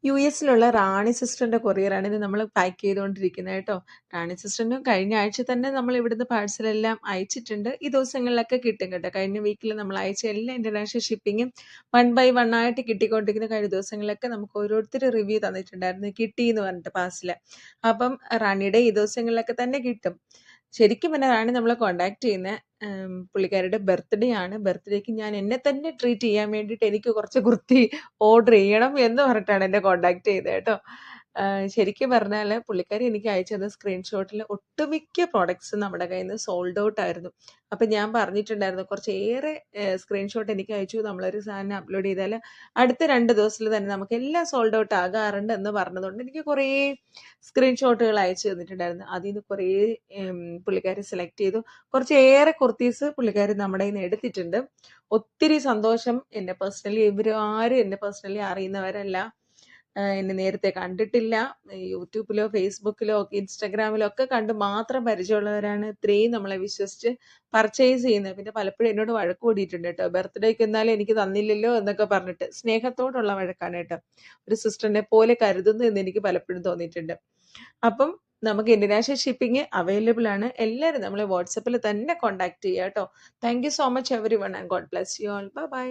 യുഎസിലുള്ള റാണി സിസ്റ്ററിന്റെ കൊറിയറാണ് ഇത് നമ്മൾ പാക്ക് ചെയ്തുകൊണ്ടിരിക്കുന്നത് കേട്ടോ. റാണി സിസ്റ്ററിന് കഴിഞ്ഞ ആഴ്ച തന്നെ നമ്മൾ ഇവിടുന്ന് പാഴ്സലെല്ലാം അയച്ചിട്ടുണ്ട്. ഈ ദിവസങ്ങളിലൊക്കെ കിട്ടും കേട്ടോ. കഴിഞ്ഞ വീക്കിൽ നമ്മൾ അയച്ച എല്ലാ ഇന്റർനാഷണൽ ഷിപ്പിങ്ങും 1 ബൈ 1 ആയിട്ട് കിട്ടിക്കൊണ്ടിരിക്കുന്ന കഴിഞ്ഞ ദിവസങ്ങളിലൊക്കെ നമുക്ക് ഓരോരുത്തർ റിവ്യൂ തന്നിട്ടുണ്ടായിരുന്നു. കിട്ടി എന്ന് പറഞ്ഞിട്ട് പാഴ്സല്. അപ്പം റാണിയുടെ ഈ ദിവസങ്ങളിലൊക്കെ തന്നെ കിട്ടും. ശരിക്കും പിന്നെ റാണി നമ്മളെ കോണ്ടാക്ട് ചെയ്യുന്ന പുള്ളിക്കാരിയുടെ ബർത്ത്ഡേ ആണ്. ബർത്ത്ഡേക്ക് ഞാൻ എന്നെ തന്നെ ട്രീറ്റ് ചെയ്യാൻ വേണ്ടിയിട്ട് എനിക്ക് കുറച്ച് കുർത്തി ഓർഡർ ചെയ്യണം എന്ന് പറഞ്ഞിട്ടാണ് എന്നെ കോണ്ടാക്ട് ചെയ്തത് കേട്ടോ. ശരിക്കും പറഞ്ഞാൽ പുള്ളിക്കാരി എനിക്ക് അയച്ചത് സ്ക്രീൻഷോട്ടിൽ ഒട്ടുമിക്ക പ്രോഡക്ട്സും നമ്മുടെ കയ്യിൽ നിന്ന് സോൾഡ് ഔട്ട് ആയിരുന്നു. അപ്പം ഞാൻ പറഞ്ഞിട്ടുണ്ടായിരുന്നു കുറച്ചേറെ സ്ക്രീൻഷോട്ട് എനിക്ക് അയച്ചു. നമ്മളൊരു സാധനം അപ്ലോഡ് ചെയ്താൽ അടുത്ത 2 ദിവസത്തിൽ തന്നെ നമുക്ക് എല്ലാം സോൾഡ് ഔട്ട് ആകാറുണ്ട് എന്ന് പറഞ്ഞതുകൊണ്ട് എനിക്ക് കുറേ സ്ക്രീൻഷോട്ടുകൾ അയച്ചു തന്നിട്ടുണ്ടായിരുന്നു. അതിൽ നിന്ന് കുറേ പുള്ളിക്കാരി സെലക്ട് ചെയ്തു. കുറച്ചേറെ കുർത്തീസ് പുള്ളിക്കാരി നമ്മുടെ കയ്യിൽ നിന്ന് എടുത്തിട്ടുണ്ട്. ഒത്തിരി സന്തോഷം. എന്നെ പേഴ്സണലി ഇവരാരും എന്നെ പേഴ്സണലി അറിയുന്നവരല്ല. എന്നെ നേരത്തെ കണ്ടിട്ടില്ല. യൂട്യൂബിലോ ഫേസ്ബുക്കിലോ ഇൻസ്റ്റാഗ്രാമിലോ ഒക്കെ കണ്ട് മാത്രം പരിചയമുള്ളവരാണ് ഇത്രയും നമ്മളെ വിശ്വസിച്ച് പർച്ചേസ് ചെയ്യുന്നത്. പിന്നെ പലപ്പോഴും എന്നോട് വഴക്ക് കൂടിയിട്ടുണ്ട് കേട്ടോ. ബർത്ത്ഡേക്ക് എന്നാലും എനിക്ക് തന്നില്ലല്ലോ എന്നൊക്കെ പറഞ്ഞിട്ട്. സ്നേഹത്തോടുള്ള വഴക്കാണ് കേട്ടോ. ഒരു സിസ്റ്ററിനെ പോലെ കരുതുന്നു എന്ന് എനിക്ക് പലപ്പോഴും തോന്നിയിട്ടുണ്ട്. അപ്പം നമുക്ക് ഇന്റർനാഷണൽ ഷിപ്പിംഗ് അവൈലബിൾ ആണ്. എല്ലാവരും നമ്മളെ വാട്സപ്പിൽ തന്നെ കോൺടാക്ട് ചെയ്യുക കേട്ടോ. Thank you so much every one and God bless you all. Bye bye.